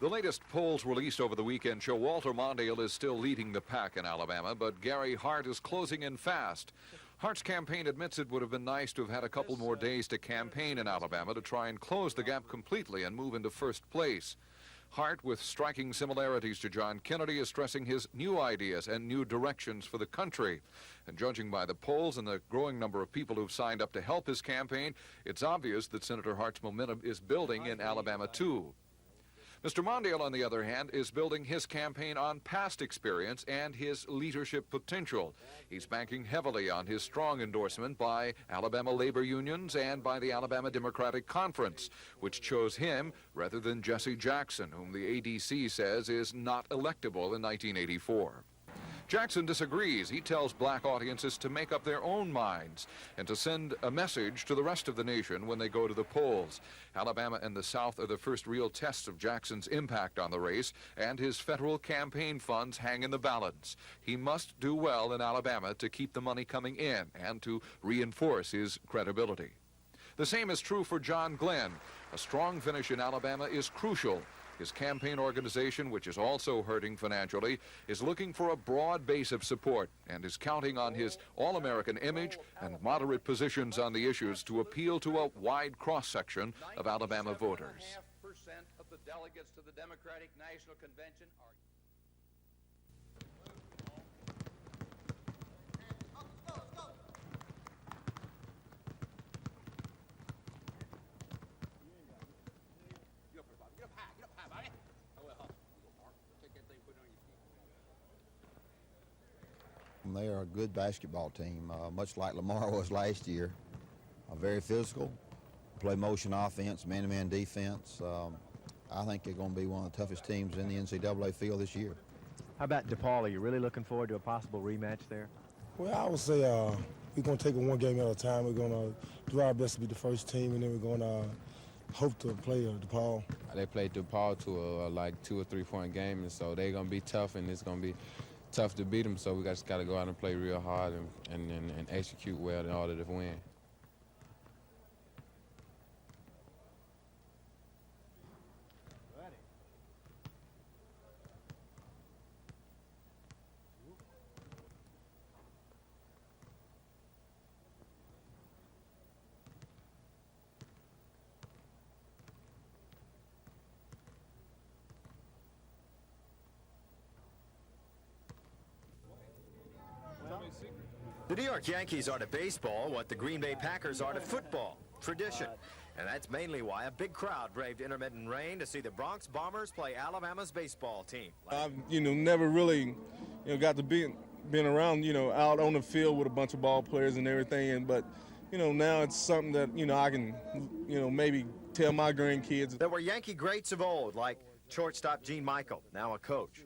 The latest polls released over the weekend show Walter Mondale is still leading the pack in Alabama, but Gary Hart is closing in fast. Hart's campaign admits it would have been nice to have had a couple more days to campaign in Alabama to try and close the gap completely and move into first place. Hart, with striking similarities to John Kennedy, is stressing his new ideas and new directions for the country. And judging by the polls and the growing number of people who've signed up to help his campaign, it's obvious that Senator Hart's momentum is building in Alabama, too. Mr. Mondale, on the other hand, is building his campaign on past experience and his leadership potential. He's banking heavily on his strong endorsement by Alabama labor unions and by the Alabama Democratic Conference, which chose him rather than Jesse Jackson, whom the ADC says is not electable in 1984. Jackson disagrees. He tells black audiences to make up their own minds and to send a message to the rest of the nation when they go to the polls. Alabama and the South are the first real tests of Jackson's impact on the race, and his federal campaign funds hang in the balance. He must do well in Alabama to keep the money coming in and to reinforce his credibility. The same is true for John Glenn. A strong finish in Alabama is crucial. His campaign organization, which is also hurting financially, is looking for a broad base of support and is counting on his all-American image and moderate positions on the issues to appeal to a wide cross-section of Alabama voters. 97.5% of the delegates to the Democratic National Convention are... They are a good basketball team, much like Lamar was last year. Very physical, play motion offense, man-to-man defense. I think they're going to be one of the toughest teams in the NCAA field this year. How about DePaul? Are you really looking forward to a possible rematch there? Well, I would say we're going to take it one game at a time. We're going to do our best to be the first team, and then we're going to hope to play DePaul. They played DePaul to a like 2 or 3 point game, and so they're going to be tough, and it's going to be tough to beat them, so we just got to go out and play real hard and execute well in order to win. The New York Yankees are to baseball what the Green Bay Packers are to football, tradition. And that's mainly why a big crowd braved intermittent rain to see the Bronx Bombers play Alabama's baseball team. I've, never really, got to being around, out on the field with a bunch of ball players and everything. But, now it's something that, I can, maybe tell my grandkids. There were Yankee greats of old, like shortstop Gene Michael, now a coach.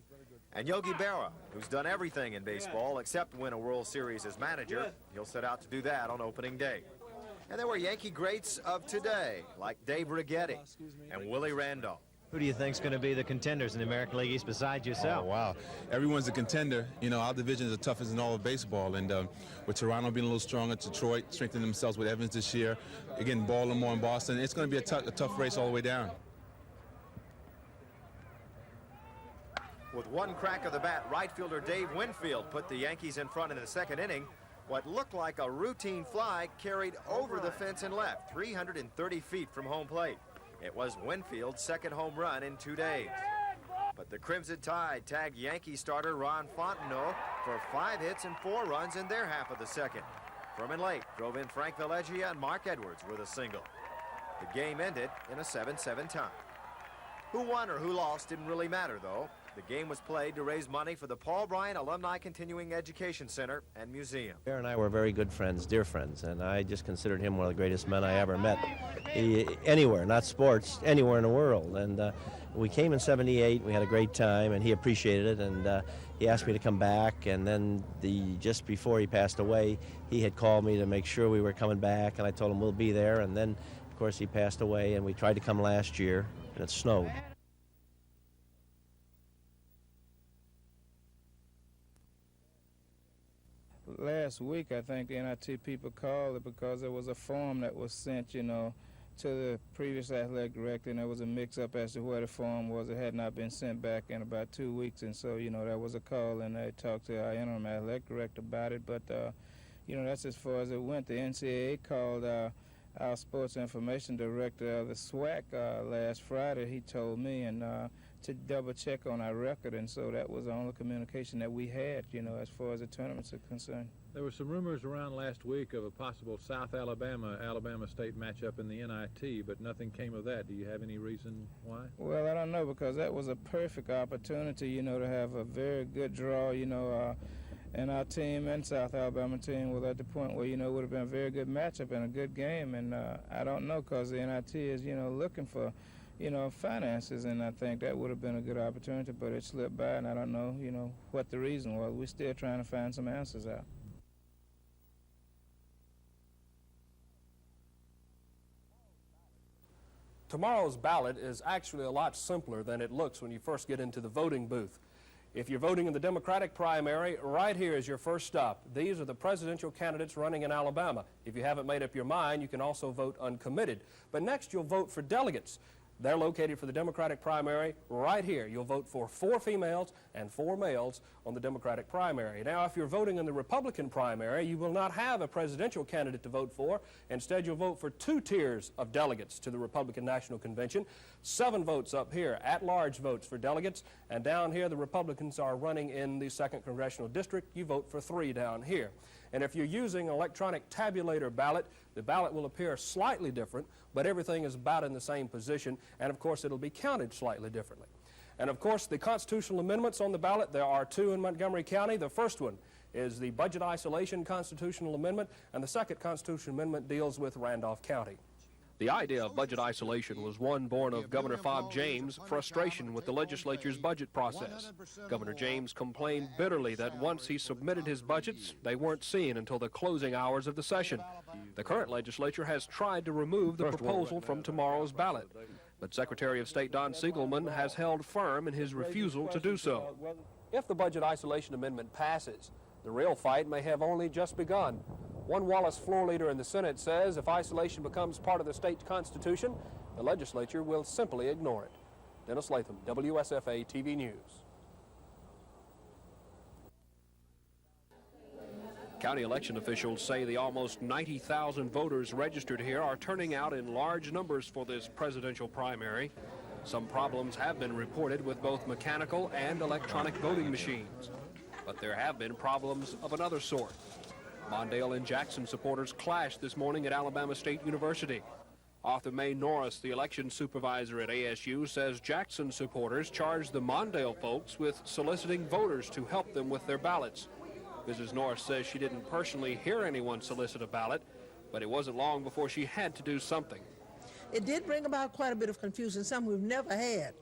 And Yogi Berra, who's done everything in baseball except win a World Series as manager. He'll set out to do that on opening day. And there were Yankee greats of today, like Dave Righetti and Willie Randolph. Who do you think's going to be the contenders in the American League East besides yourself? Oh, wow. Everyone's a contender. Our division is the toughest in all of baseball. And with Toronto being a little stronger, Detroit strengthening themselves with Evans this year, again, Baltimore and Boston, it's going to be a tough race all the way down. With one crack of the bat, right fielder Dave Winfield put the Yankees in front in the second inning. What looked like a routine fly carried over the fence and left, 330 feet from home plate. It was Winfield's second home run in 2 days. But the Crimson Tide tagged Yankee starter Ron Fontenot for 5 hits and 4 runs in their half of the second. Furman Lake drove in Frank Villeggia and Mark Edwards with a single. The game ended in a 7-7 tie. Who won or who lost didn't really matter, though. The game was played to raise money for the Paul Bryant Alumni Continuing Education Center and Museum. Bear and I were very good friends, dear friends, and I just considered him one of the greatest men I ever met. Anywhere, not sports, anywhere in the world. And we came in '78, we had a great time, and he appreciated it, and he asked me to come back, and then just before he passed away, he had called me to make sure we were coming back, and I told him we'll be there, and then, of course, he passed away, and we tried to come last year, and it snowed. Last week, I think the NIT people called it because there was a form that was sent, to the previous athletic director, and there was a mix-up as to where the form was. It had not been sent back in about 2 weeks, and so, you know, that was a call, and I talked to our interim athletic director about it, but, you know, that's as far as it went. The NCAA called our sports information director of the SWAC last Friday. He told me and to double check on our record, and so that was the only communication that we had, you know, as far as the tournaments are concerned. There were some rumors around last week of a possible South Alabama State matchup in the NIT, but nothing came of that. Do you have any reason why? Well, I don't know, because that was a perfect opportunity, you know, to have a very good draw, you know, and our team and South Alabama team was at the point where, you know, it would have been a very good matchup and a good game, and I don't know, because the NIT is, you know, looking for, you know, finances, and I think that would have been a good opportunity, but it slipped by, and I don't know, you know, what the reason was. We're still trying to find some answers out. Tomorrow's ballot is actually a lot simpler than it looks when you first get into the voting booth. If you're voting in the Democratic primary, right here is your first stop. These are the presidential candidates running in Alabama. If you haven't made up your mind, you can also vote uncommitted. But next, you'll vote for delegates. They're located for the Democratic primary right here. You'll vote for 4 females and 4 males on the Democratic primary. Now, if you're voting in the Republican primary, you will not have a presidential candidate to vote for. Instead, you'll vote for 2 tiers of delegates to the Republican National Convention. 7 votes up here, at-large votes for delegates. And down here, the Republicans are running in the 2nd Congressional District. You vote for 3 down here. And if you're using an electronic tabulator ballot, the ballot will appear slightly different, but everything is about in the same position, and of course it'll be counted slightly differently. And of course the constitutional amendments on the ballot, there are 2 in Montgomery County. The first one is the Budget Isolation Constitutional Amendment, and the second constitutional amendment deals with Randolph County. The idea of budget isolation was one born of Governor Fob James' frustration with the legislature's budget process. Governor James complained bitterly that once he submitted his budgets, they weren't seen until the closing hours of the session. The current legislature has tried to remove the proposal from tomorrow's ballot, but Secretary of State Don Siegelman has held firm in his refusal to do so. If the budget isolation amendment passes, the real fight may have only just begun. One Wallace floor leader in the Senate says if isolation becomes part of the state constitution, the legislature will simply ignore it. Dennis Latham, WSFA TV News. County election officials say the almost 90,000 voters registered here are turning out in large numbers for this presidential primary. Some problems have been reported with both mechanical and electronic voting machines, but there have been problems of another sort. Mondale and Jackson supporters clashed this morning at Alabama State University. Arthur May Norris, the election supervisor at ASU, says Jackson supporters charged the Mondale folks with soliciting voters to help them with their ballots. Mrs. Norris says she didn't personally hear anyone solicit a ballot, but it wasn't long before she had to do something. It did bring about quite a bit of confusion, something we've never had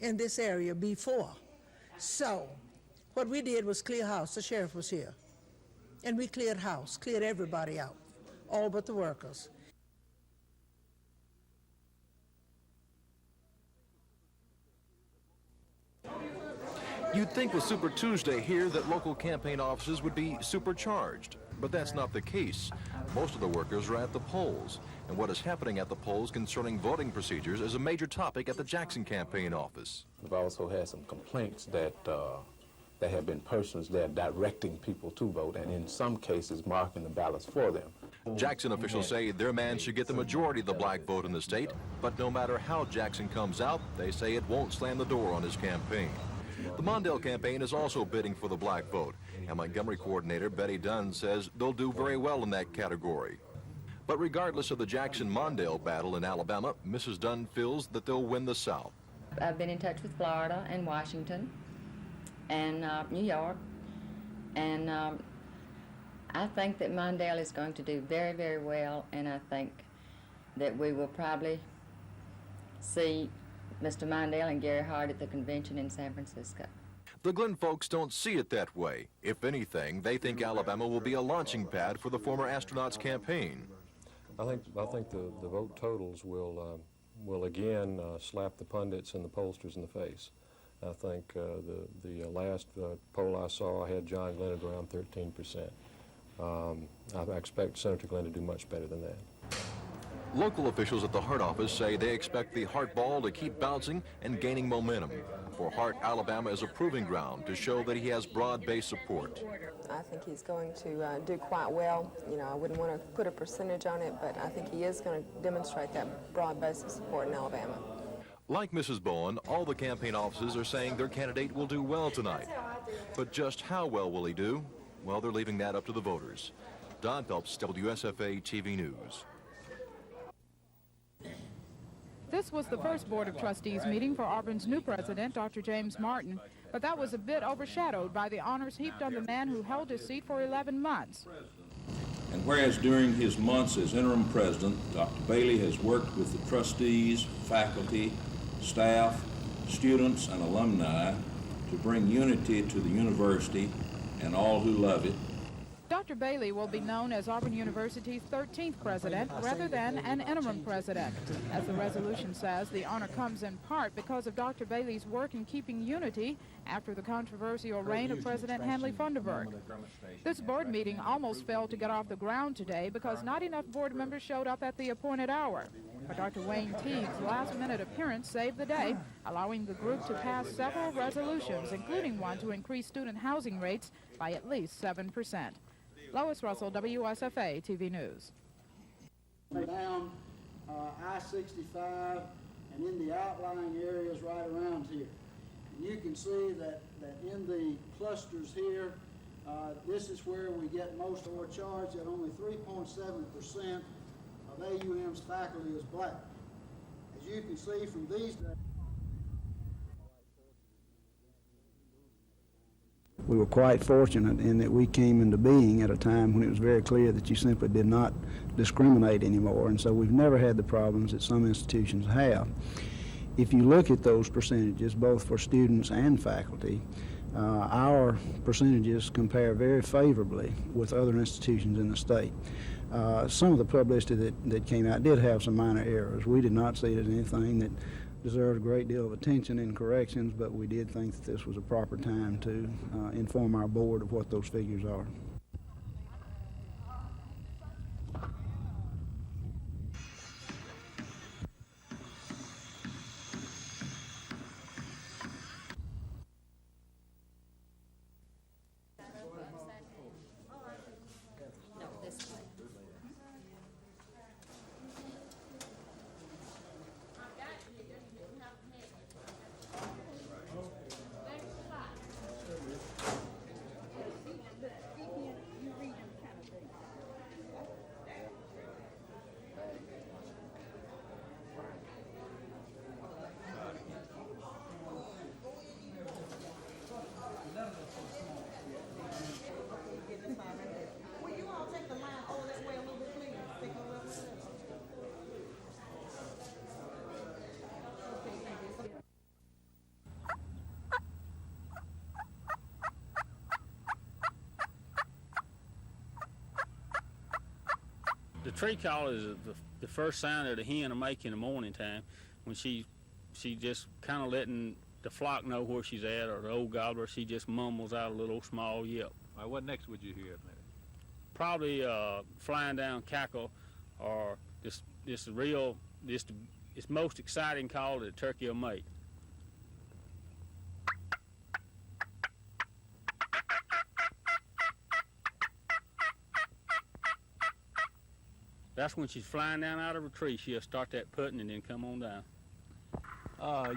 in this area before. So what we did was clear house. The sheriff was here. And we cleared house, cleared everybody out, all but the workers. You'd think with Super Tuesday here that local campaign offices would be supercharged, but that's not the case. Most of the workers are at the polls, and what is happening at the polls concerning voting procedures is a major topic at the Jackson campaign office. We've also had some complaints that there have been persons there directing people to vote, and in some cases marking the ballots for them. Jackson officials say their man should get the majority of the black vote in the state, but no matter how Jackson comes out, they say it won't slam the door on his campaign. The Mondale campaign is also bidding for the black vote, and Montgomery coordinator Betty Dunn says they'll do very well in that category. But regardless of the Jackson-Mondale battle in Alabama, Mrs. Dunn feels that they'll win the South. I've been in touch with Florida and Washington and New York, and I think that Mondale is going to do very, very well, and I think that we will probably see Mr. Mondale and Gary Hart at the convention in San Francisco. The Glen folks don't see it that way. If anything, they think Alabama will be a launching pad for the former astronaut's campaign. I think the vote totals will again slap the pundits and the pollsters in the face. I think the last poll I saw had John Glenn at around 13%. I expect Senator Glenn to do much better than that. Local officials at the Hart office say they expect the Hart ball to keep bouncing and gaining momentum. For Hart, Alabama is a proving ground to show that he has broad-based support. I think he's going to do quite well. You know, I wouldn't want to put a percentage on it, but I think he is going to demonstrate that broad base of support in Alabama. Like Mrs. Bowen, all the campaign offices are saying their candidate will do well tonight. But just how well will he do? Well, they're leaving that up to the voters. Don Phelps, WSFA TV News. This was the first Board of Trustees meeting for Auburn's new president, Dr. James Martin, but that was a bit overshadowed by the honors heaped on the man who held his seat for 11 months. And whereas during his months as interim president, Dr. Bailey has worked with the trustees, faculty, staff, students, and alumni to bring unity to the university and all who love it. Dr. Bailey will be known as Auburn University's 13th president rather than an interim president. As the resolution says, the honor comes in part because of Dr. Bailey's work in keeping unity after the controversial reign of President Hanley Funderburg. This board meeting almost failed to get off the ground today because not enough board members showed up at the appointed hour. But Dr. Wayne Teague's last-minute appearance saved the day, allowing the group to pass several resolutions, including one to increase student housing rates by at least 7%. Lois Russell, WSFA TV News. Down I-65 and in the outlying areas right around here. And you can see that in the clusters here, this is where we get most of our charge, that only 3.7% of AUM's faculty is black. As you can see from these data, we were quite fortunate in that we came into being at a time when it was very clear that you simply did not discriminate anymore, and so we've never had the problems that some institutions have. If you look at those percentages, both for students and faculty, our percentages compare very favorably with other institutions in the state. Some of the publicity that came out did have some minor errors. We did not see it as anything that deserved a great deal of attention and corrections, but we did think that this was a proper time to inform our board of what those figures are. The tree call is the first sound that a hen will make in the morning time when she just kind of letting the flock know where she's at, or the old gobbler, she just mumbles out a little small yelp. All right, what next would you hear? Probably flying down cackle, or this most exciting call that a turkey will make. That's when she's flying down out of a tree. She'll start that putting and then come on down.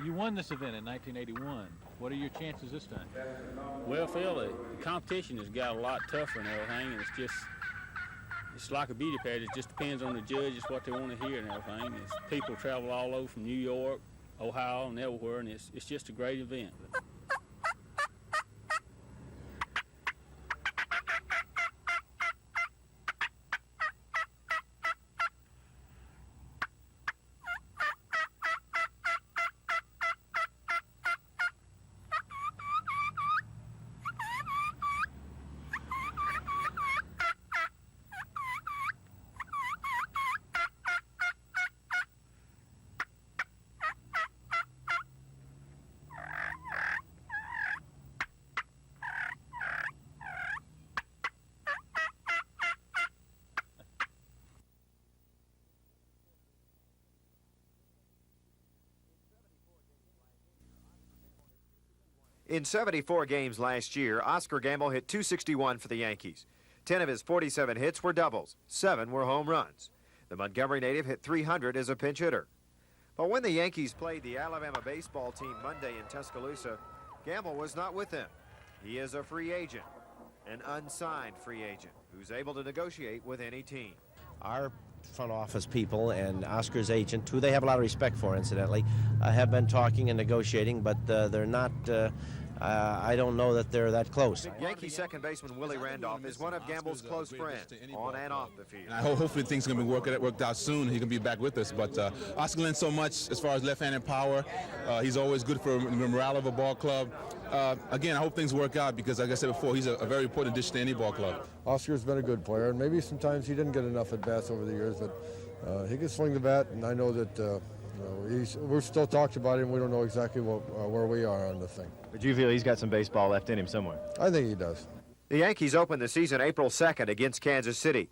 You won this event in 1981. What are your chances this time? Well, Phil, the competition has got a lot tougher and everything, and it's like a beauty pageant. It just depends on the judges what they want to hear and everything. People travel all over from New York, Ohio, and everywhere, and it's just a great event. In 74 games last year, Oscar Gamble hit .261 for the Yankees. 10 of his 47 hits were doubles, 7 were home runs. The Montgomery native hit .300 as a pinch hitter. But when the Yankees played the Alabama baseball team Monday in Tuscaloosa, Gamble was not with them. He is a free agent, an unsigned free agent, who's able to negotiate with any team. Our front office people and Oscar's agent, who they have a lot of respect for, incidentally, have been talking and negotiating, but they're not, I don't know that they're that close. Yankee second baseman Willie Randolph is one of Gamble's close friends, on and off the field. And hopefully things are going to be worked out soon. He can be back with us. But Oscar lends so much as far as left-handed power. He's always good for the morale of a ball club. Again, I hope things work out because, like I said before, he's a very important addition to any ball club. Oscar's been a good player, and maybe sometimes he didn't get enough at-bats over the years, but he can swing the bat, and I know that we're still talking about him. We don't know exactly where we are on the thing. But you feel he's got some baseball left in him somewhere? I think he does. The Yankees open the season April 2nd against Kansas City.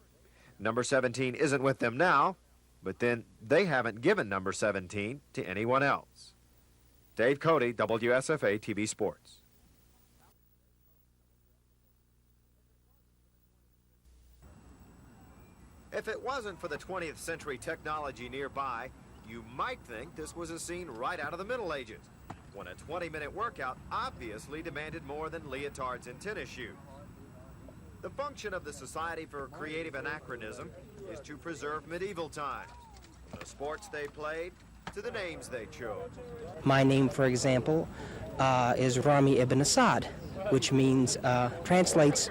Number 17 isn't with them now, but then they haven't given number 17 to anyone else. Dave Cody, WSFA TV Sports. If it wasn't for the 20th century technology nearby, you might think this was a scene right out of the Middle Ages, when a 20-minute workout obviously demanded more than leotards and tennis shoes. The function of the Society for Creative Anachronism is to preserve medieval times, from the sports they played to the names they chose. My name, for example, is Rami ibn Asad, which means, translates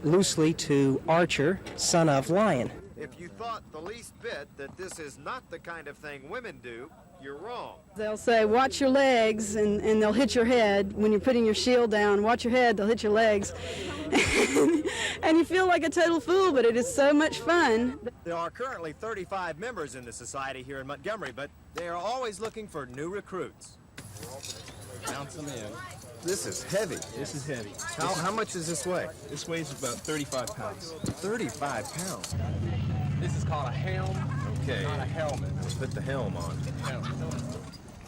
loosely to archer, son of lion. If you thought the least bit that this is not the kind of thing women do, you're wrong. They'll say, watch your legs, and they'll hit your head. When you're putting your shield down, watch your head, they'll hit your legs. And you feel like a total fool, but it is so much fun. There are currently 35 members in the society here in Montgomery, but they are always looking for new recruits. Bounce them in. This is heavy. This is heavy. How much does this weigh? This weighs about 35 pounds. 35 pounds. This is called a helm. Okay. Not a helmet. Let's put the helm on.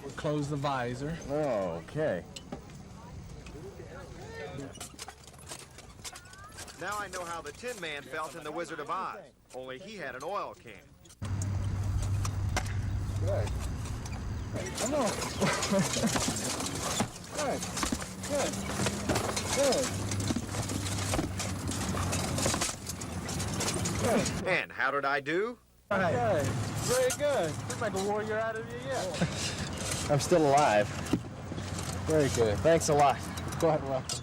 We'll close the visor. Oh, okay. Now I know how the Tin Man felt in The Wizard of Oz, only he had an oil can. Good. Come on. Good. Good. Good. Good. And how did I do? Good. Very good. Looks like a warrior out of you yet. I'm still alive. Very good. Thanks a lot. Go ahead and welcome.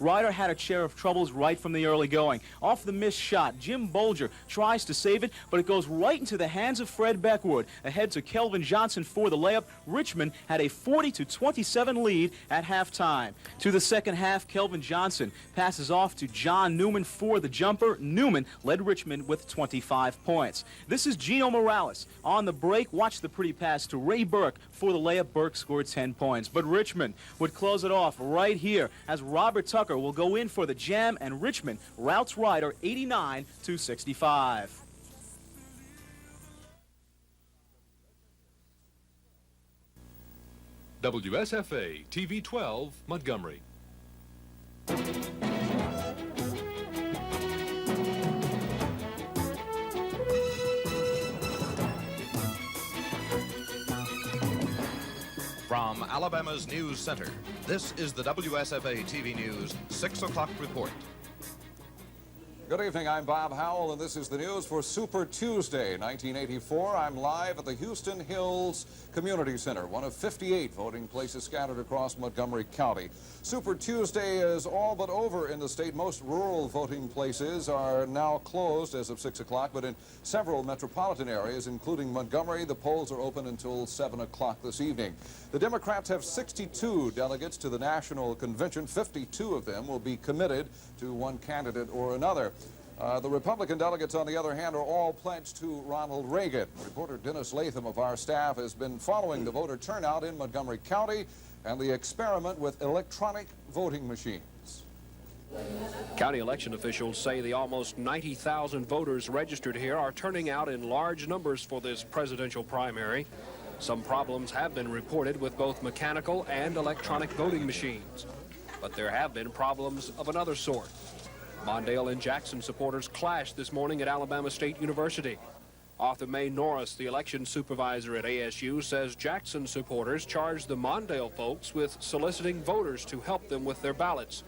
Ryder had a share of troubles right from the early going. Off the missed shot, Jim Bolger tries to save it, but it goes right into the hands of Fred Beckwood. Ahead to Kelvin Johnson for the layup. Richmond had a 40-27 lead at halftime. To the second half, Kelvin Johnson passes off to John Newman for the jumper. Newman led Richmond with 25 points. This is Gino Morales. On the break, watch the pretty pass to Ray Burke for the layup. Burke scored 10 points. But Richmond would close it off right here as Robert Tucker will go in for the jam, and Richmond routs Ryder 89-65. WSFA TV 12, Montgomery. From Alabama's News Center, this is the WSFA TV News 6 o'clock report. Good evening, I'm Bob Howell, and this is the news for Super Tuesday, 1984. I'm live at the Houston Hills Community Center, one of 58 voting places scattered across Montgomery County. Super Tuesday is all but over in the state. Most rural voting places are now closed as of 6 o'clock, but in several metropolitan areas, including Montgomery, the polls are open until 7 o'clock this evening. The Democrats have 62 delegates to the National Convention. 52 of them will be committed to one candidate or another. The Republican delegates, on the other hand, are all pledged to Ronald Reagan. Reporter Dennis Latham of our staff has been following the voter turnout in Montgomery County and the experiment with electronic voting machines. County election officials say the almost 90,000 voters registered here are turning out in large numbers for this presidential primary. Some problems have been reported with both mechanical and electronic voting machines. But there have been problems of another sort. Mondale and Jackson supporters clashed this morning at Alabama State University. Arthur May Norris, the election supervisor at ASU, says Jackson supporters charged the Mondale folks with soliciting voters to help them with their ballots.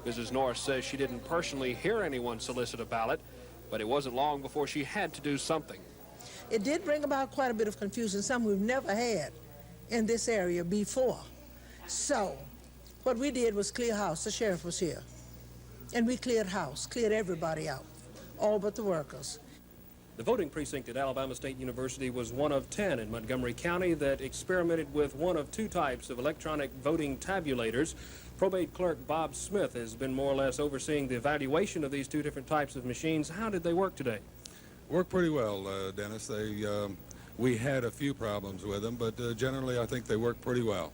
Mrs. Norris says she didn't personally hear anyone solicit a ballot, but it wasn't long before she had to do something. It did bring about quite a bit of confusion, some we've never had in this area before. So what we did was clear house. The sheriff was here. And we cleared house, cleared everybody out, all but the workers. The voting precinct at Alabama State University was one of 10 in Montgomery County that experimented with one of two types of electronic voting tabulators. Probate clerk Bob Smith has been more or less overseeing the evaluation of these two different types of machines. How did they work today? Worked pretty well, Dennis. We had a few problems with them, but generally I think they worked pretty well.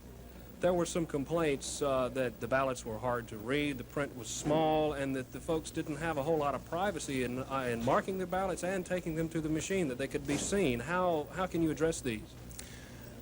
There were some complaints that the ballots were hard to read, the print was small, and that the folks didn't have a whole lot of privacy in marking their ballots and taking them to the machine, that they could be seen. How can you address these?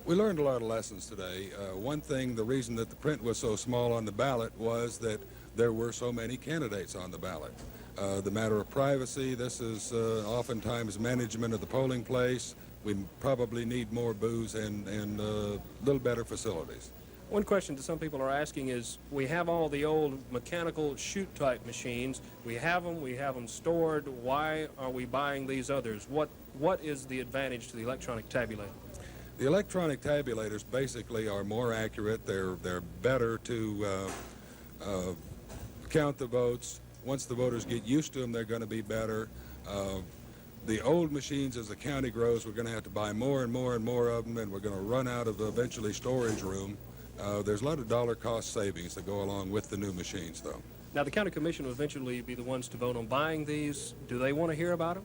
We learned a lot of lessons today. One thing, the reason that the print was so small on the ballot was that there were so many candidates on the ballot. The matter of privacy, this is oftentimes management of the polling place. We probably need more booths and a little better facilities. One question that some people are asking is, we have all the old mechanical chute type machines. We have them stored. Why are we buying these others? What is the advantage to the electronic tabulator? The electronic tabulators basically are more accurate. They're better to count the votes. Once the voters get used to them, they're going to be better. The old machines, as the county grows, we're going to have to buy more and more and more of them, and we're going to run out of eventually storage room. There's a lot of dollar cost savings that go along with the new machines, though. Now, the county commission will eventually be the ones to vote on buying these. Do they want to hear about them?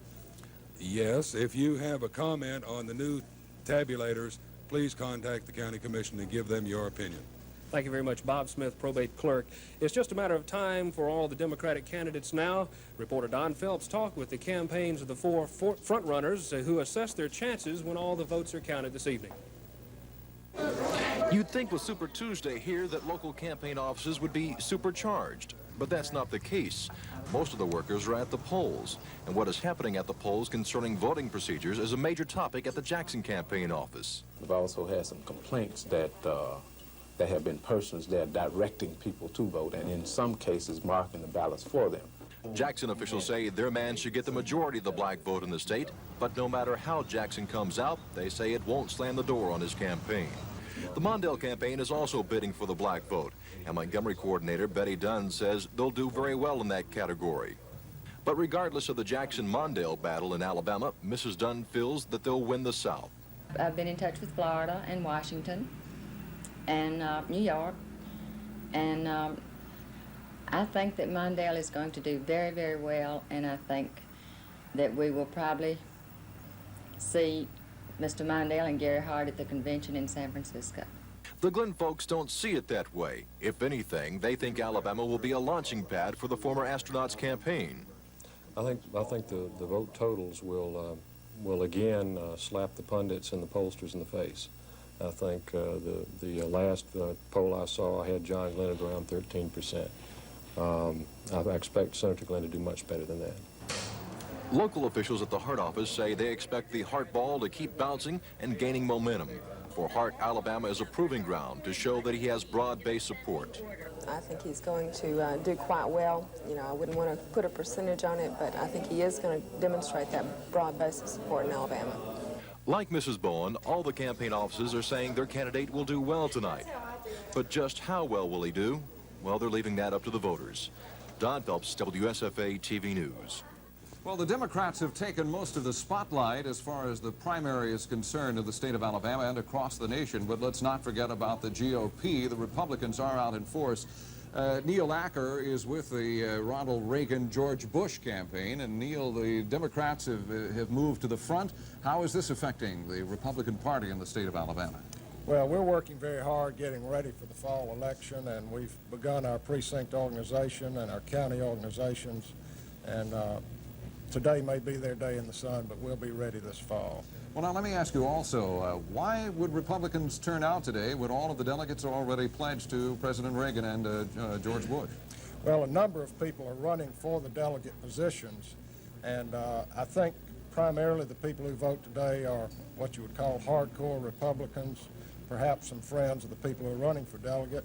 Yes. If you have a comment on the new tabulators, please contact the county commission and give them your opinion. Thank you very much, Bob Smith, probate clerk. It's just a matter of time for all the Democratic candidates now. Reporter Don Phelps talked with the campaigns of the four front-runners who assess their chances when all the votes are counted this evening. You'd think with Super Tuesday here that local campaign offices would be supercharged, but that's not the case. Most of the workers are at the polls, and what is happening at the polls concerning voting procedures is a major topic at the Jackson campaign office. We've also had some complaints that there have been persons there directing people to vote, and in some cases marking the ballots for them. Jackson officials say their man should get the majority of the black vote in the state, but no matter how Jackson comes out, they say it won't slam the door on his campaign. The Mondale campaign is also bidding for the black vote, and Montgomery coordinator Betty Dunn says they'll do very well in that category. But regardless of the Jackson-Mondale battle in Alabama, Mrs. Dunn feels that they'll win the South. I've been in touch with Florida and Washington and New York, and I think that Mondale is going to do very, very well, and I think that we will probably see Mr. Mondale and Gary Hart at the convention in San Francisco. The Glen folks don't see it that way. If anything, they think Alabama will be a launching pad for the former astronaut's campaign. I think the vote totals will again slap the pundits and the pollsters in the face. I think the last poll I saw had John Glenn at around 13%. I expect Senator Glenn to do much better than that. Local officials at the Hart office say they expect the Hart ball to keep bouncing and gaining momentum. For Hart, Alabama is a proving ground to show that he has broad-based support. I think he's going to do quite well. You know, I wouldn't want to put a percentage on it, but I think he is going to demonstrate that broad base of support in Alabama. Like Mrs. Bowen, all the campaign offices are saying their candidate will do well tonight. But just how well will he do? Well, they're leaving that up to the voters. Don Phelps, WSFA TV News. Well, the Democrats have taken most of the spotlight as far as the primary is concerned in the state of Alabama and across the nation. But let's not forget about the GOP. The Republicans are out in force. Neil Acker is with the Ronald Reagan, George Bush campaign. And Neil, the Democrats have moved to the front. How is this affecting the Republican Party in the state of Alabama? Well, we're working very hard getting ready for the fall election, and we've begun our precinct organization and our county organizations, and today may be their day in the sun, but we'll be ready this fall. Well, now let me ask you also, why would Republicans turn out today when all of the delegates are already pledged to President Reagan and George Bush? Well, a number of people are running for the delegate positions, and I think primarily the people who vote today are what you would call hardcore Republicans, perhaps some friends of the people who are running for delegate,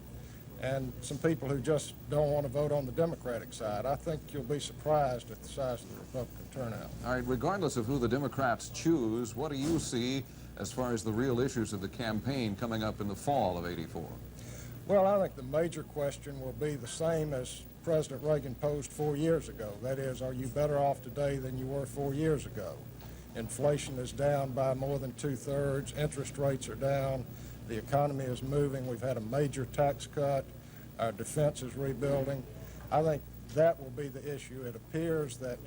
and some people who just don't want to vote on the Democratic side. I think you'll be surprised at the size of the Republican turnout. All right, regardless of who the Democrats choose, what do you see as far as the real issues of the campaign coming up in the fall of '84? Well, I think the major question will be the same as President Reagan posed 4 years ago. That is, are you better off today than you were 4 years ago? Inflation is down by more than 2/3. Interest rates are down. The economy is moving. We've had a major tax cut. Our defense is rebuilding. I think that will be the issue. It appears that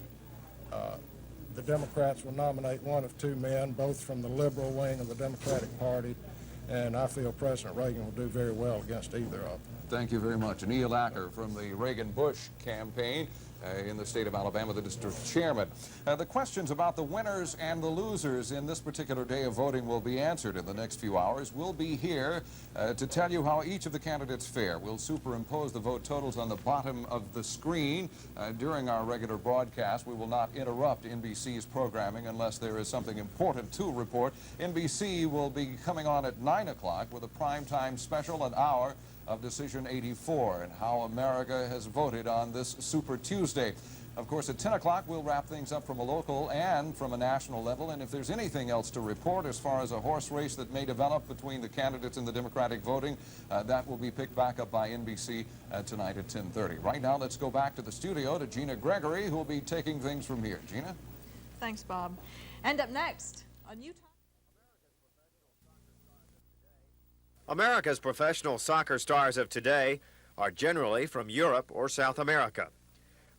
the Democrats will nominate one of two men, both from the liberal wing of the Democratic Party, and I feel President Reagan will do very well against either of them. Thank you very much. Neil Acker from the Reagan-Bush campaign in the state of Alabama, the district chairman. The questions about the winners and the losers in this particular day of voting will be answered in the next few hours. We'll be here to tell you how each of the candidates fare. We'll superimpose the vote totals on the bottom of the screen during our regular broadcast. We will not interrupt NBC's programming unless there is something important to report. NBC will be coming on at 9 o'clock with a primetime special, an hour of Decision 84 and how America has voted on this Super Tuesday. Of course, at 10 o'clock, we'll wrap things up from a local and from a national level, and if there's anything else to report as far as a horse race that may develop between the candidates in the Democratic voting, that will be picked back up by NBC tonight at 10:30. Right now, let's go back to the studio to Gina Gregory, who will be taking things from here. Gina? Thanks, Bob. And up next, a new time. America's professional soccer stars of today are generally from Europe or South America.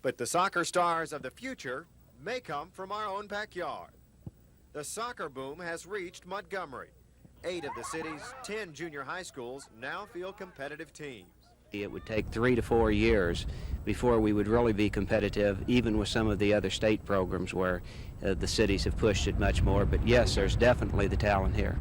But the soccer stars of the future may come from our own backyard. The soccer boom has reached Montgomery. 8 of the city's 10 junior high schools now field competitive teams. It would take 3 to 4 years before we would really be competitive, even with some of the other state programs where the cities have pushed it much more. But yes, there's definitely the talent here.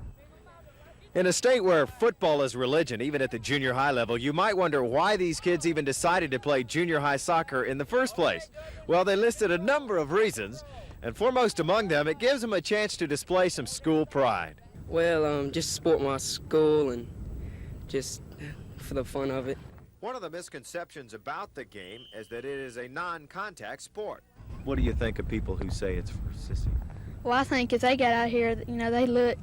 In a state where football is religion, even at the junior high level, you might wonder why these kids even decided to play junior high soccer in the first place. Well, they listed a number of reasons, and foremost among them, it gives them a chance to display some school pride. Well, just support my school and just for the fun of it. One of the misconceptions about the game is that it is a non-contact sport. What do you think of people who say it's for sissy? Well, I think if they got out here, they look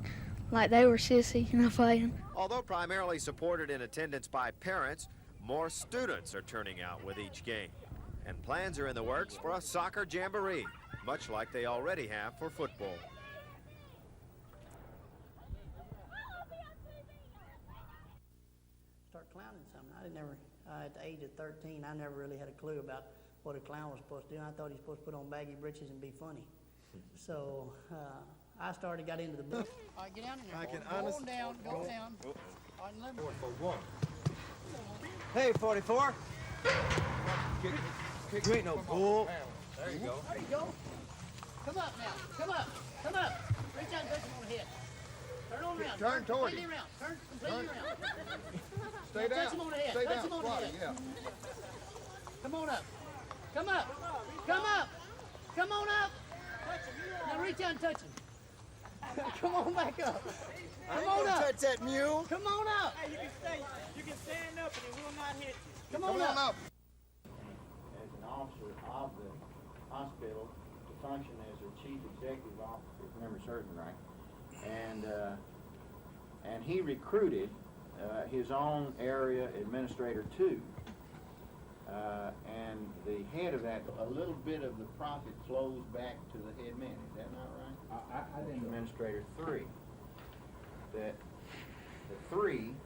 like they were sissy, playing. Although primarily supported in attendance by parents, more students are turning out with each game. And plans are in the works for a soccer jamboree, much like they already have for football. Start clowning something. At the age of 13, I never really had a clue about what a clown was supposed to do. I thought he was supposed to put on baggy britches and be funny. So, I got into the book. All right, get down in there. Go down. All right, let me. For one. Hey, 44. You ain't no bull. There you go. There you go. Come up now. Come up. Reach out and touch him on the head. Turn on around. Turn toward him. Turn completely around. Stay down. Touch him on the head. Stay touch down. him on the head. Yeah. Come on up. Come up. Come on up. Now reach out and touch him. Come on back up. Come on up. Touch that mule. Come on up. Hey, you can stand up and it will not hit you. Come on up. As an officer of the hospital, to function as their chief executive officer, if memory serves me right, and he recruited his own area administrator too. And the head of that, a little bit of the profit flows back to the head man. Is that not right? I think Administrator 3. That the 3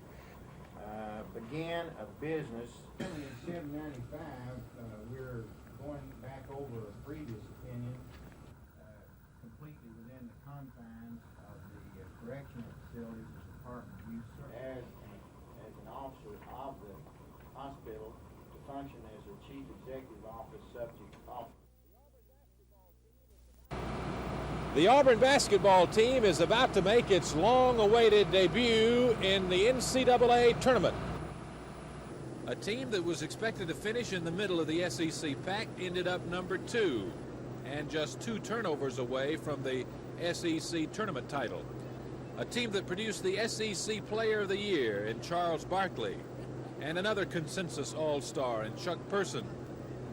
began a business. In 795, we're going back over a previous opinion, completely within the confines of the correctional facilities as Department of duties as an officer of the hospital to function as the chief executive office subject officer. The Auburn basketball team is about to make its long-awaited debut in the NCAA tournament. A team that was expected to finish in the middle of the SEC pack ended up number 2 and just 2 turnovers away from the SEC tournament title. A team that produced the SEC Player of the Year in Charles Barkley and another consensus all-star in Chuck Person.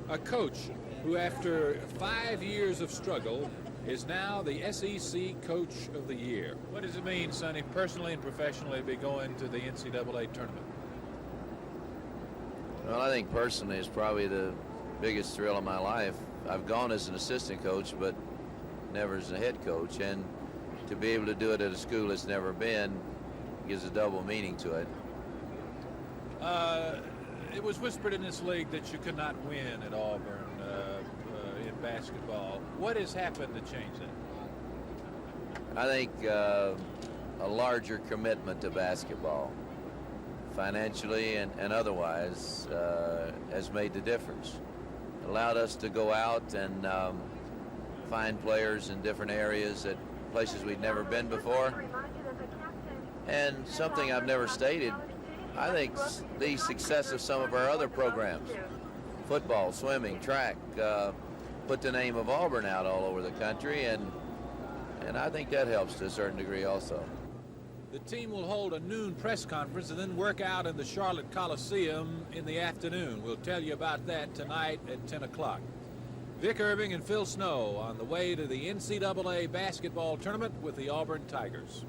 A coach who, after 5 years of struggle, is now the SEC Coach of the Year. What does it mean, Sonny, personally and professionally, to be going to the NCAA tournament? Well, I think personally it's probably the biggest thrill of my life. I've gone as an assistant coach, but never as a head coach. And to be able to do it at a school it's never been gives a double meaning to it. It was whispered in this league that you could not win at Auburn in basketball. What has happened to change that? I think a larger commitment to basketball, financially and otherwise, has made the difference. It allowed us to go out and find players in different areas at places we'd never been before. And something I've never stated, I think the success of some of our other programs, football, swimming, track, put the name of Auburn out all over the country, and I think that helps to a certain degree also. The team will hold a noon press conference and then work out in the Charlotte Coliseum in the afternoon. We'll tell you about that tonight at 10 o'clock. Vic Irving and Phil Snow on the way to the NCAA basketball tournament with the Auburn Tigers.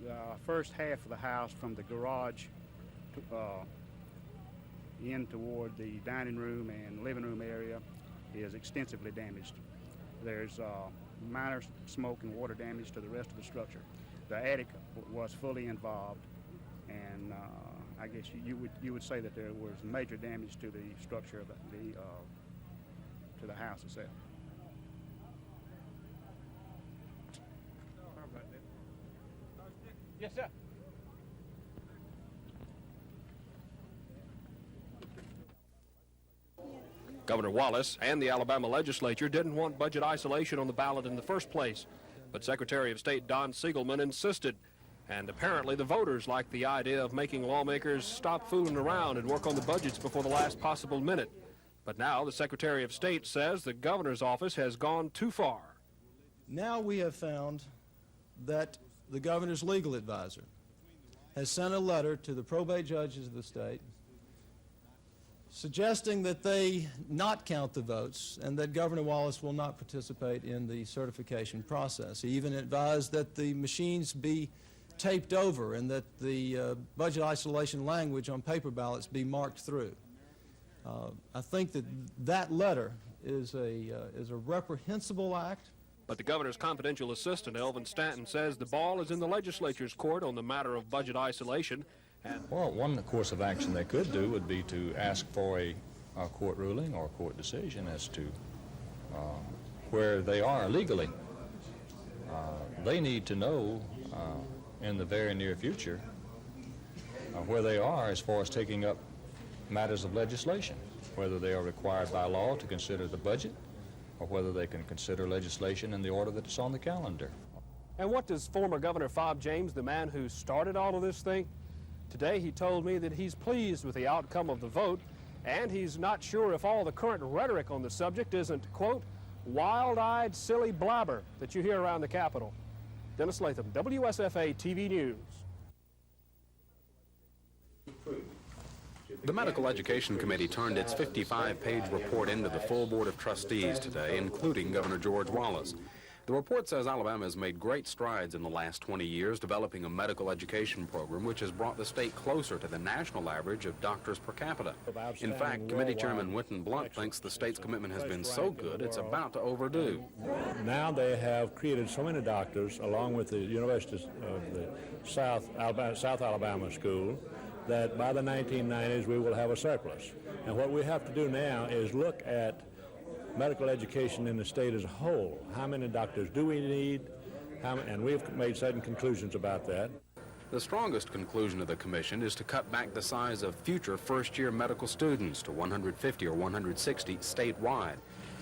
The first half of the house from the garage in toward the dining room and living room area is extensively damaged. There's minor smoke and water damage to the rest of the structure. The attic was fully involved, and I guess you would say that there was major damage to the structure of to the house itself. Yes, sir. Governor Wallace and the Alabama legislature didn't want budget isolation on the ballot in the first place, but Secretary of State Don Siegelman insisted. And apparently the voters liked the idea of making lawmakers stop fooling around and work on the budgets before the last possible minute. But now the Secretary of State says the governor's office has gone too far. Now we have found that the governor's legal advisor has sent a letter to the probate judges of the state suggesting that they not count the votes and that Governor Wallace will not participate in the certification process. He even advised that the machines be taped over and that the budget isolation language on paper ballots be marked through. I think that that letter is a reprehensible act. But the governor's confidential assistant, Elvin Stanton, says the ball is in the legislature's court on the matter of budget isolation. Well, one course of action they could do would be to ask for a court ruling or a court decision as to where they are legally. They need to know in the very near future where they are as far as taking up matters of legislation, whether they are required by law to consider the budget or whether they can consider legislation in the order that it's on the calendar. And what does former Governor Fob James, the man who started all of this, think? Today he told me that he's pleased with the outcome of the vote, and he's not sure if all the current rhetoric on the subject isn't, quote, wild-eyed, silly blabber that you hear around the Capitol. Dennis Latham, WSFA TV News. The Medical Education Committee turned its 55-page report into the full Board of Trustees today, including Governor George Wallace. The report says Alabama has made great strides in the last 20 years developing a medical education program which has brought the state closer to the national average of doctors per capita. In fact, Committee Chairman Wynton Blunt thinks the state's commitment has been so good it's about to overdue. Now they have created so many doctors, along with the University of the South Alabama School, that by the 1990s we will have a surplus. And what we have to do now is look at medical education in the state as a whole. How many doctors do we need? And we've made certain conclusions about that. The strongest conclusion of the commission is to cut back the size of future first-year medical students to 150 or 160 statewide.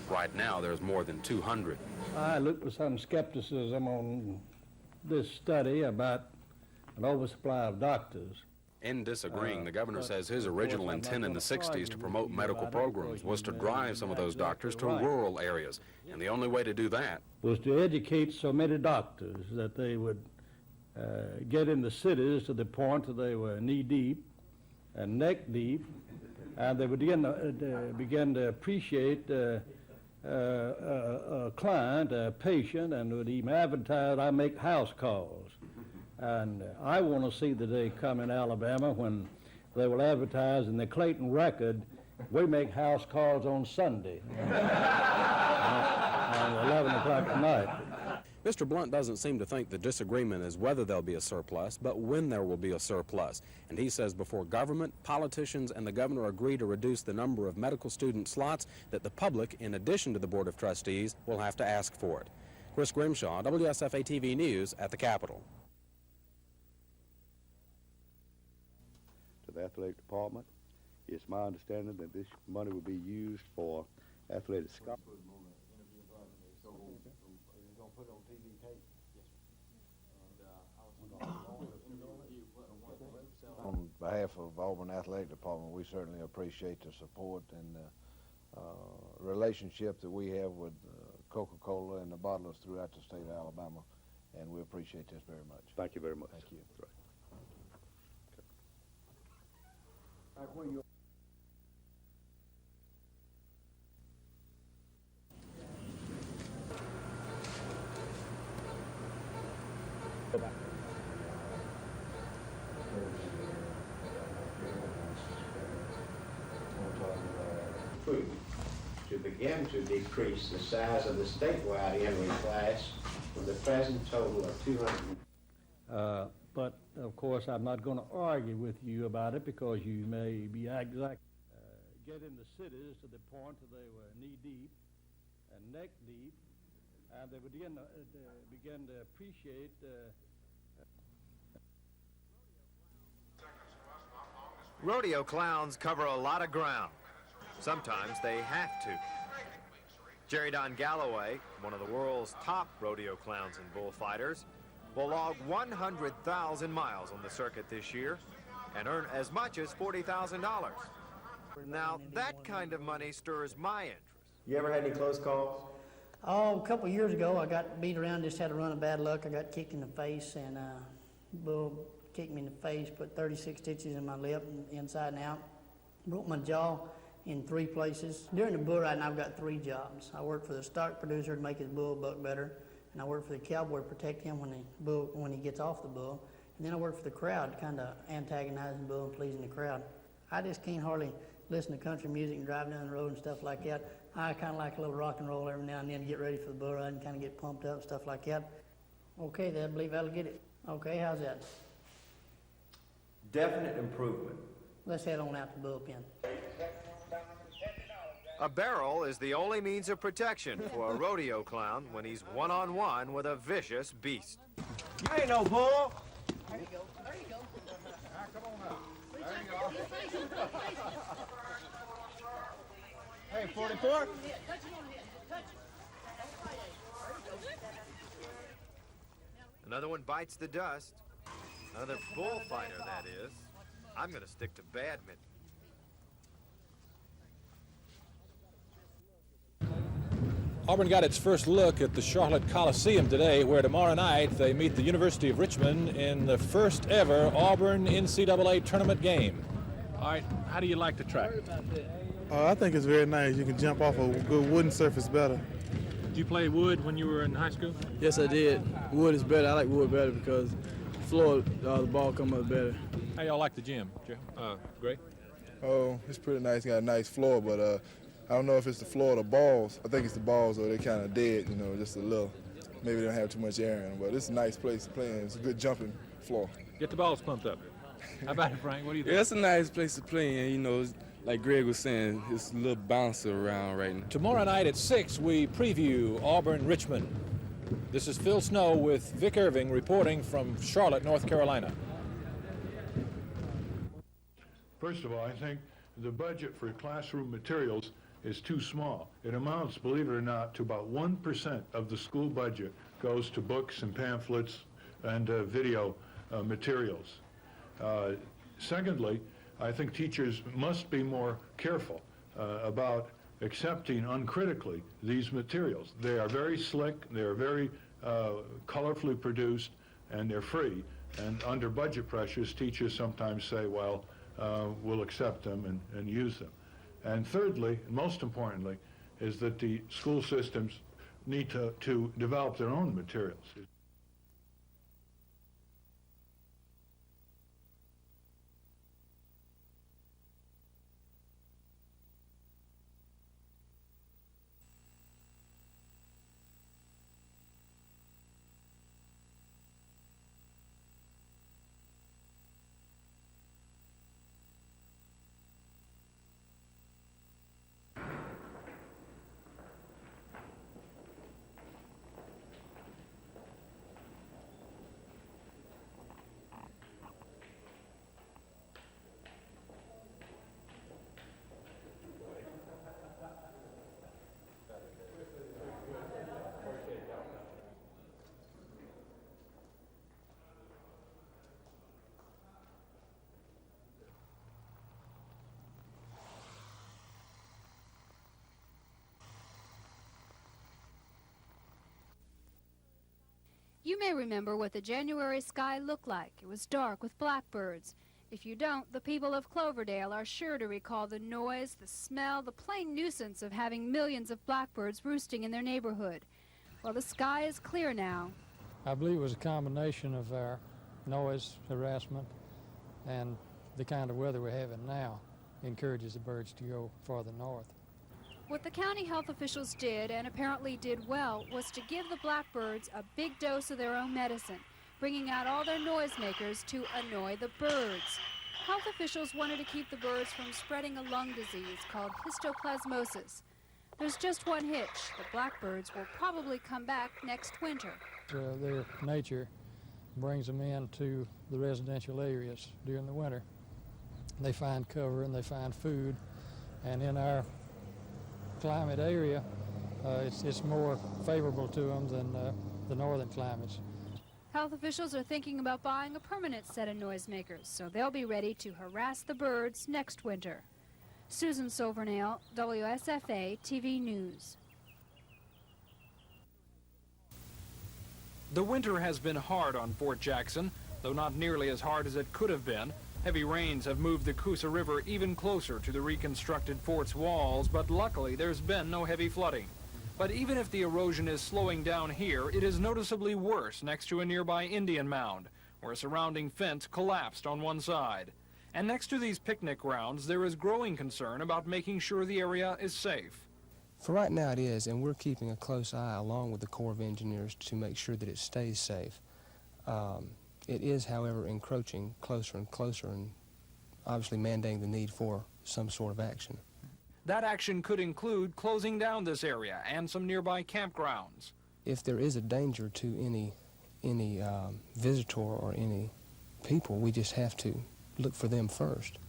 Right now, there's more than 200. I looked with some skepticism on this study about an oversupply of doctors. In disagreeing, the governor says his original intent in the 60s to promote medical programs was to drive some of those doctors to rural areas. And the only way to do that was to educate so many doctors that they would get in the cities to the point that they were knee-deep and neck-deep, and they would begin to appreciate a client, a patient, and would even advertise, I make house calls. And I want to see the day come in Alabama when they will advertise in the Clayton Record, we make house calls on Sunday at 11 o'clock at night. Mr. Blunt doesn't seem to think the disagreement is whether there'll be a surplus, but when there will be a surplus. And he says before government, politicians, and the governor agree to reduce the number of medical student slots, that the public, in addition to the Board of Trustees, will have to ask for it. Chris Grimshaw, WSFA TV News at the Capitol. The athletic department. It's my understanding that this money will be used for athletic scholarships. On behalf of Auburn Athletic Department, we certainly appreciate the support and the relationship that we have with Coca-Cola and the bottlers throughout the state of Alabama, and we appreciate this very much. Thank you very much. Thank you. Right. To begin to decrease the size of the statewide entry class from the present total of 200. But of course, I'm not going to argue with you about it because you may be exact. Get in the cities to the point that they were knee-deep and neck-deep, and they would begin to appreciate Rodeo clowns cover a lot of ground. Sometimes they have to. Jerry Don Galloway, one of the world's top rodeo clowns and bullfighters, will log 100,000 miles on the circuit this year and earn as much as $40,000. Now, that kind of money stirs my interest. You ever had any close calls? Oh, a couple years ago, I got beat around, just had a run of bad luck. I got kicked in the face, and bull kicked me in the face, put 36 stitches in my lip, inside and out, broke my jaw, in 3 places. During the bull riding, I've got 3 jobs. I work for the stock producer to make his bull buck better, and I work for the cowboy to protect him when he gets off the bull, and then I work for the crowd, kind of antagonizing the bull and pleasing the crowd. I just can't hardly listen to country music and drive down the road and stuff like that. I kind of like a little rock and roll every now and then to get ready for the bull ride and kind of get pumped up and stuff like that. Okay, then I believe that'll get it. Okay, how's that? Definite improvement. Let's head on out the bullpen. A barrel is the only means of protection for a rodeo clown when he's one-on-one with a vicious beast. You ain't no bull. There you go. There you go. Come on out. There you go. Hey, 44? Another one bites the dust. Another bullfighter, that is. I'm going to stick to badminton. Auburn got its first look at the Charlotte Coliseum today, where tomorrow night they meet the University of Richmond in the first ever Auburn NCAA tournament game. All right, how do you like the track? I think it's very nice. You can jump off a good wooden surface better. Did you play wood when you were in high school? Yes, I did. Wood is better. I like wood better because floor, the ball come up better. How y'all like the gym, Gray? Oh, it's pretty nice. Got a nice floor, but I don't know if it's the floor or the balls. I think it's the balls, or they're kind of dead, you know, just a little. Maybe they don't have too much air in them, but it's a nice place to play in. It's a good jumping floor. Get the balls pumped up. How about it, Frank? What do you think? Yeah, it's a nice place to play in. You know, like Greg was saying, it's a little bouncer around right now. Tomorrow night at 6, we preview Auburn-Richmond. This is Phil Snow with Vic Irving reporting from Charlotte, North Carolina. First of all, I think the budget for classroom materials is too small. It amounts, believe it or not, to about 1% of the school budget goes to books and pamphlets and video materials. Secondly, I think teachers must be more careful about accepting uncritically these materials. They are very slick, they are very colorfully produced, and they're free. And under budget pressures, teachers sometimes say, well, we'll accept them and use them. And thirdly, and most importantly, is that the school systems need to develop their own materials. You may remember what the January sky looked like. It was dark with blackbirds. If you don't, the people of Cloverdale are sure to recall the noise, the smell, the plain nuisance of having millions of blackbirds roosting in their neighborhood. Well, the sky is clear now. I believe it was a combination of our noise, harassment, and the kind of weather we're having now encourages the birds to go farther north. What the county health officials did, and apparently did well, was to give the blackbirds a big dose of their own medicine, bringing out all their noisemakers to annoy the birds. Health officials wanted to keep the birds from spreading a lung disease called histoplasmosis. There's just one hitch. The blackbirds will probably come back next winter. Their nature brings them into the residential areas during the winter. They find cover and they find food, and in our climate area, it's more favorable to them than the northern climates. Health officials are thinking about buying a permanent set of noisemakers, so they'll be ready to harass the birds next winter. Susan Silvernail, WSFA TV News. The winter has been hard on Fort Jackson, though not nearly as hard as it could have been. Heavy rains have moved the Coosa River even closer to the reconstructed fort's walls, but luckily there's been no heavy flooding. But even if the erosion is slowing down here, it is noticeably worse next to a nearby Indian mound, where a surrounding fence collapsed on one side. And next to these picnic grounds, there is growing concern about making sure the area is safe. For right now it is, and we're keeping a close eye along with the Corps of Engineers to make sure that it stays safe. It is, however, encroaching closer and closer and obviously mandating the need for some sort of action. That action could include closing down this area and some nearby campgrounds. If there is a danger to any visitor or any people, we just have to look for them first.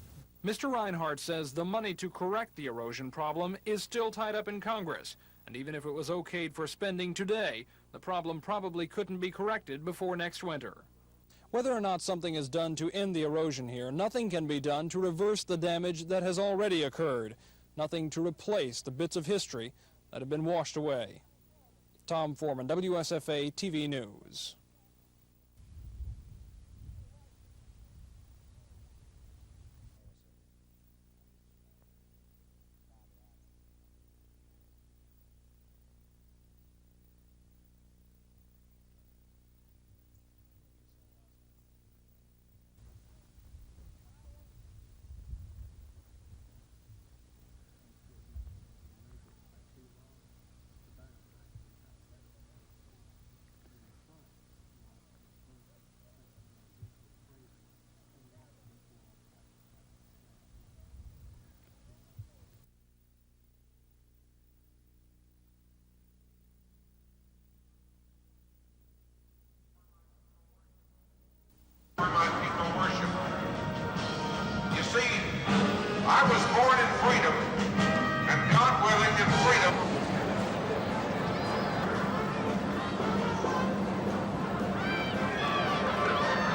Mr. Reinhardt says the money to correct the erosion problem is still tied up in Congress, and even if it was okayed for spending today, the problem probably couldn't be corrected before next winter. Whether or not something is done to end the erosion here, nothing can be done to reverse the damage that has already occurred. Nothing to replace the bits of history that have been washed away. Tom Foreman, WSFA TV News. My people worship. You see, I was born in freedom, and God willing in freedom.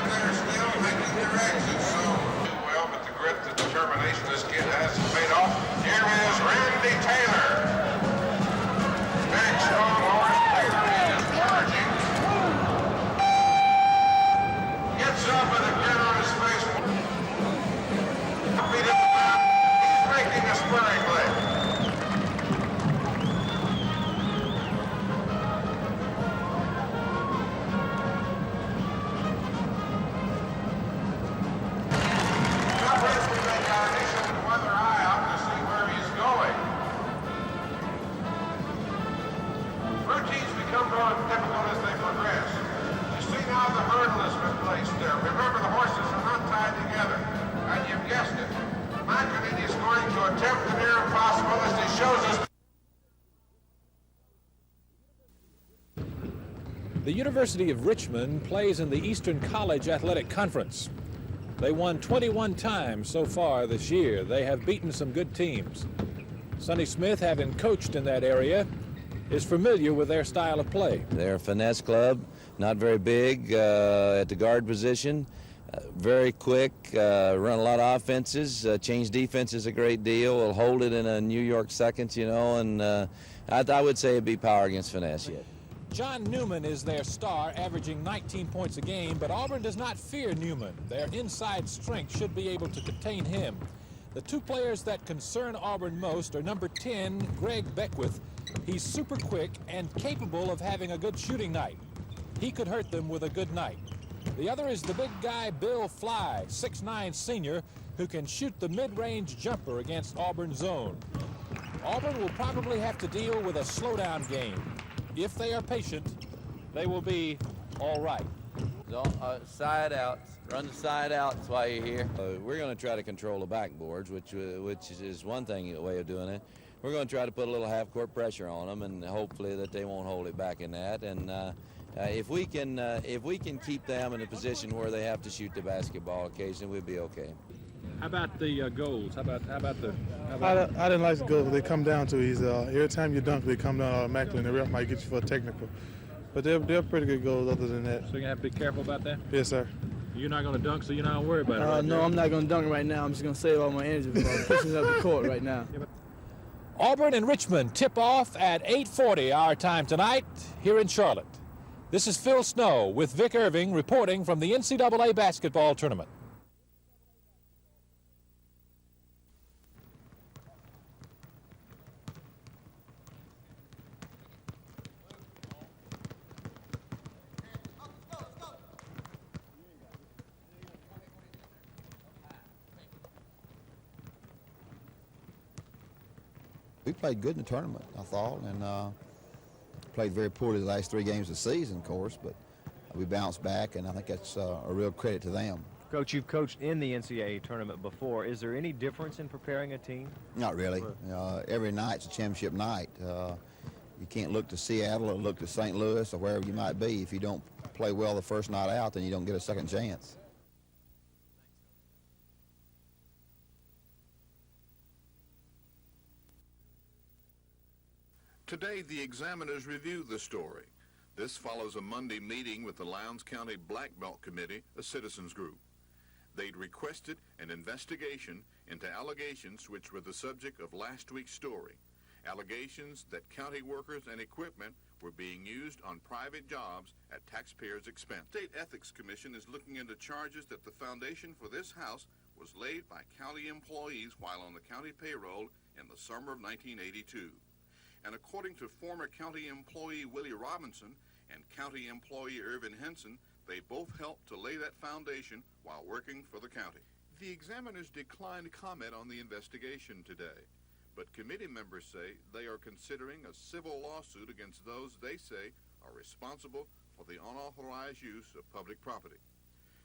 They're still making their exit soon. Well, but the grit, the determination this kid has paid off. Here is Randy Taylor. Big, strong Lawrence Taylor is charging. Gets up with a grin on his face. Beat him back. He's making a spurring leg. Now first we make our initial weather eye out to see where he's going. Routines become more difficult as they progress. You see now the hurdle has been placed there. Remember, the horses are not tied together. And you've guessed it. McEnany is going to attempt the near impossible as he shows us. The University of Richmond plays in the Eastern College Athletic Conference. They won 21 times so far this year. They have beaten some good teams. Sonny Smith, having coached in that area, is familiar with their style of play. They're a finesse club, not very big at the guard position, very quick, run a lot of offenses, change defenses a great deal, will hold it in a New York seconds, you know, and I would say it'd be power against finesse yet. John Newman is their star, averaging 19 points a game, but Auburn does not fear Newman. Their inside strength should be able to contain him. The two players that concern Auburn most are number 10, Greg Beckwith. He's super quick and capable of having a good shooting night. He could hurt them with a good night. The other is the big guy, Bill Fly, 6'9" senior, who can shoot the mid-range jumper against Auburn's zone. Auburn will probably have to deal with a slowdown game. If they are patient, they will be all right. Side outs, run the side outs while you're here. We're going to try to control the backboards, which is one thing, a way of doing it. We're going to try to put a little half-court pressure on them, and hopefully that they won't hold it back in that. And if we can keep them in a position where they have to shoot the basketball occasionally, we'll be okay. How about the goals? How about I didn't like the goals. They come down to every time you dunk, they come down automatically, and the ref might get you for a technical. But they're pretty good goals other than that. So you're going to have to be careful about that? Yes, sir. You're not going to dunk, so you're not going to worry about it right No, there. I'm not going to dunk right now. I'm just going to save all my energy for pushing up the court right now. Auburn and Richmond tip off at 8:40 our time tonight here in Charlotte. This is Phil Snow with Vic Irving reporting from the NCAA basketball tournament. We played good in the tournament, I thought, and played very poorly the last 3 games of the season, of course, but we bounced back, and I think that's a real credit to them. Coach, you've coached in the NCAA tournament before. Is there any difference in preparing a team? Not really. Every night's a championship night. You can't look to Seattle or look to St. Louis or wherever you might be. If you don't play well the first night out, then you don't get a second chance. Today, the examiners review the story. This follows a Monday meeting with the Lowndes County Black Belt Committee, a citizens group. They'd requested an investigation into allegations which were the subject of last week's story. Allegations that county workers and equipment were being used on private jobs at taxpayers' expense. State Ethics Commission is looking into charges that the foundation for this house was laid by county employees while on the county payroll in the summer of 1982. And according to former county employee Willie Robinson and county employee Irvin Henson, they both helped to lay that foundation while working for the county. The examiners declined comment on the investigation today, but committee members say they are considering a civil lawsuit against those they say are responsible for the unauthorized use of public property.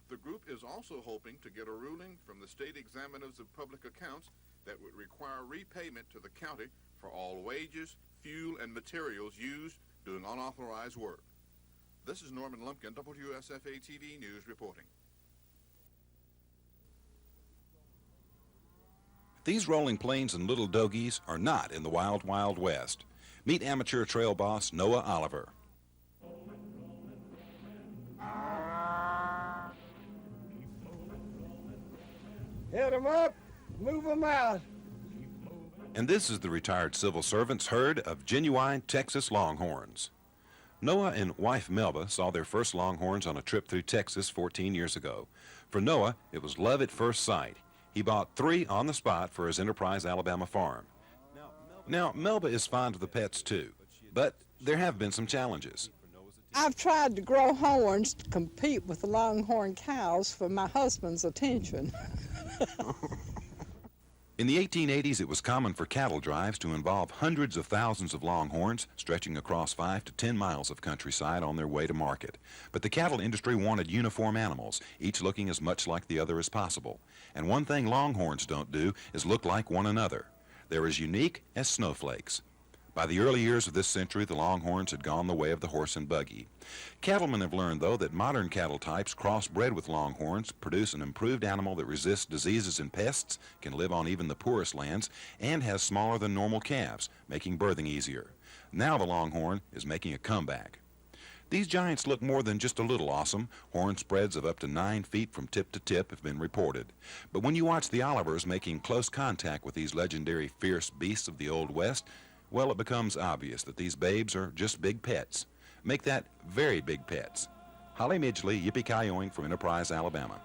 The group is also hoping to get a ruling from the state examiners of public accounts that would require repayment to the county for all wages, fuel, and materials used doing unauthorized work. This is Norman Lumpkin, WSFA TV News reporting. These rolling plains and little dogies are not in the wild, wild west. Meet amateur trail boss Noah Oliver. Hit 'em up, move 'em out. And this is the retired civil servant's herd of genuine Texas Longhorns. Noah and wife Melba saw their first Longhorns on a trip through Texas 14 years ago. For Noah, it was love at first sight. He bought 3 on the spot for his Enterprise, Alabama farm. Now, Melba is fond of the pets too, but there have been some challenges. I've tried to grow horns to compete with the Longhorn cows for my husband's attention. In the 1880s, it was common for cattle drives to involve hundreds of thousands of Longhorns stretching across 5 to 10 miles of countryside on their way to market. But the cattle industry wanted uniform animals, each looking as much like the other as possible. And one thing Longhorns don't do is look like one another. They're as unique as snowflakes. By the early years of this century, the Longhorns had gone the way of the horse and buggy. Cattlemen have learned, though, that modern cattle types crossbred with Longhorns produce an improved animal that resists diseases and pests, can live on even the poorest lands, and has smaller than normal calves, making birthing easier. Now the Longhorn is making a comeback. These giants look more than just a little awesome. Horn spreads of up to 9 feet from tip to tip have been reported. But when you watch the Olivers making close contact with these legendary fierce beasts of the Old West, well, it becomes obvious that these babes are just big pets. Make that very big pets. Holly Midgley, Yippee-Ki-Yoing from Enterprise, Alabama.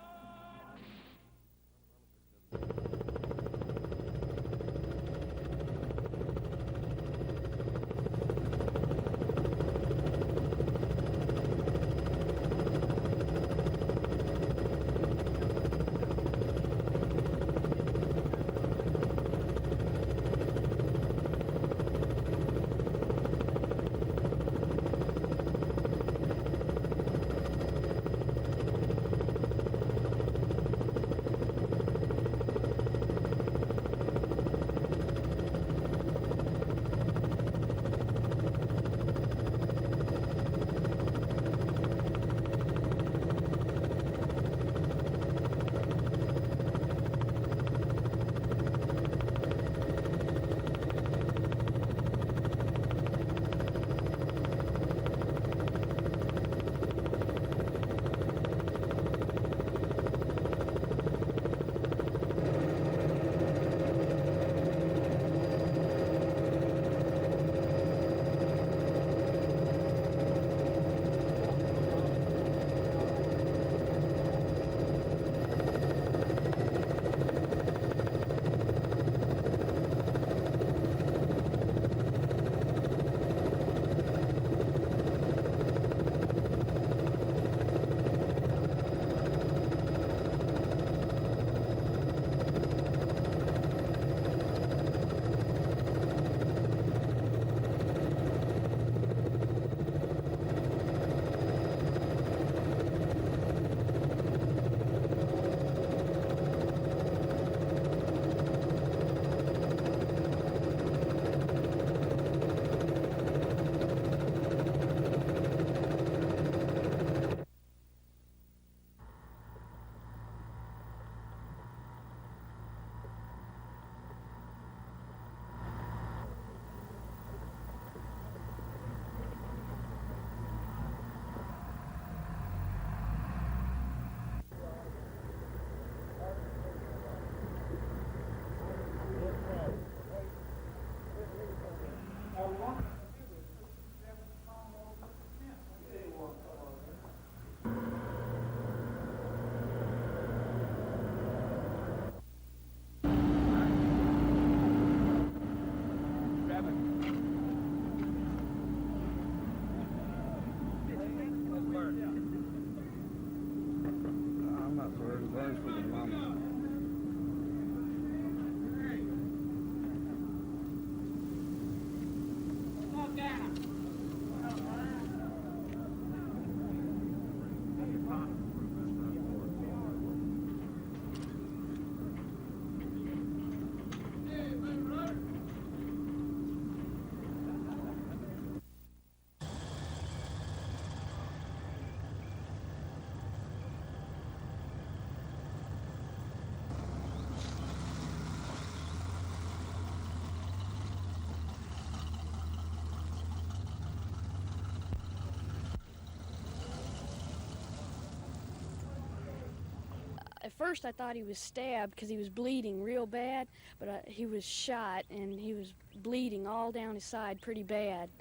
first I thought he was stabbed because he was bleeding real bad, but he was shot and he was bleeding all down his side pretty bad.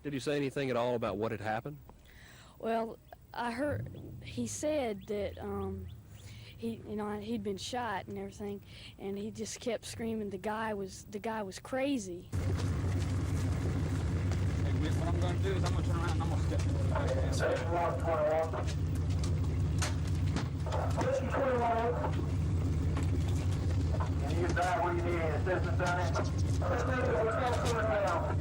Did he say anything at all about what had happened? Well, I heard he said that he'd been shot and everything, and he just kept screaming the guy was crazy. What I'm going to do is I'm going to turn around and I'm going to step forward. Can you get back where you need any assistance on it? Let's take it. Let's go further down.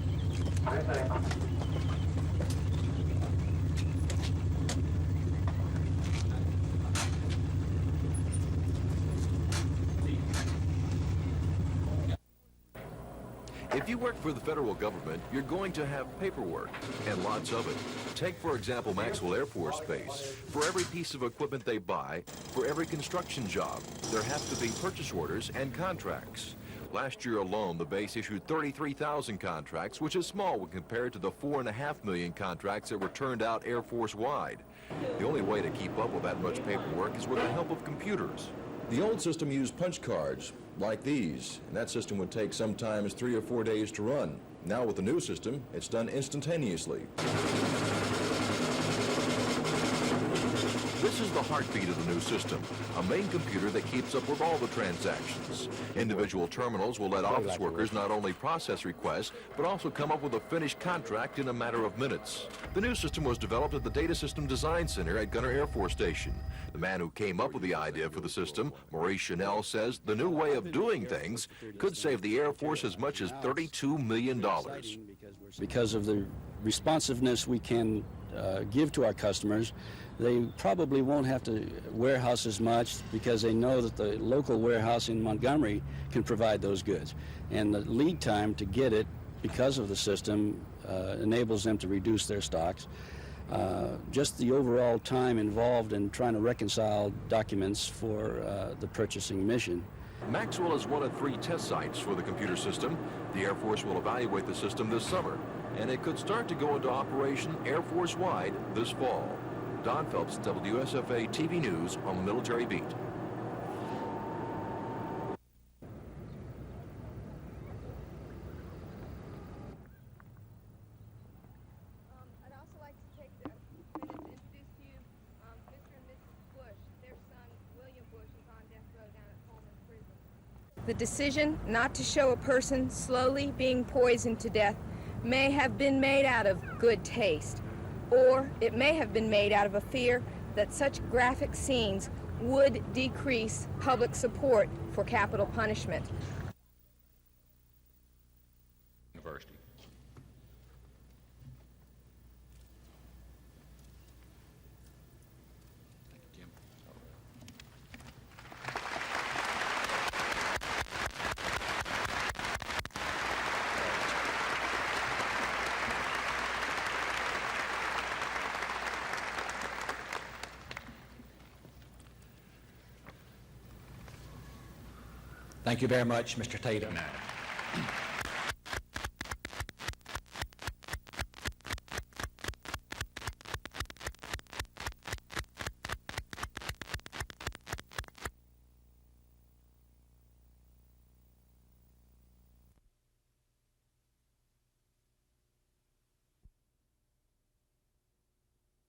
If you work for the federal government, you're going to have paperwork, and lots of it. Take, for example, Maxwell Air Force Base. For every piece of equipment they buy, for every construction job, there have to be purchase orders and contracts. Last year alone, the base issued 33,000 contracts, which is small when compared to the 4.5 million contracts that were turned out Air Force-wide. The only way to keep up with that much paperwork is with the help of computers. The old system used punch cards, like these, and that system would take sometimes 3 or 4 days to run. Now with the new system, it's done instantaneously. This is the heartbeat of the new system, a main computer that keeps up with all the transactions. Individual terminals will let office workers not only process requests, but also come up with a finished contract in a matter of minutes. The new system was developed at the Data System Design Center at Gunner Air Force Station. The man who came up with the idea for the system, Maurice Chanel, says the new way of doing things could save the Air Force as much as $32 million. Because of the responsiveness we can give to our customers, they probably won't have to warehouse as much because they know that the local warehouse in Montgomery can provide those goods. And the lead time to get it, because of the system, enables them to reduce their stocks. Just the overall time involved in trying to reconcile documents for the purchasing mission. Maxwell is one of 3 test sites for the computer system. The Air Force will evaluate the system this summer, and it could start to go into operation Air Force-wide this fall. Don Phelps, WSFA TV News on the Military Beat. I'd also like to take a minute to introduce to you Mr. and Mrs. Bush. Their son, William Bush, is on death row down at Coleman Prison. The decision not to show a person slowly being poisoned to death may have been made out of good taste, or it may have been made out of a fear that such graphic scenes would decrease public support for capital punishment. University. Thank you, Jim. Thank you very much, Mr. Tatum.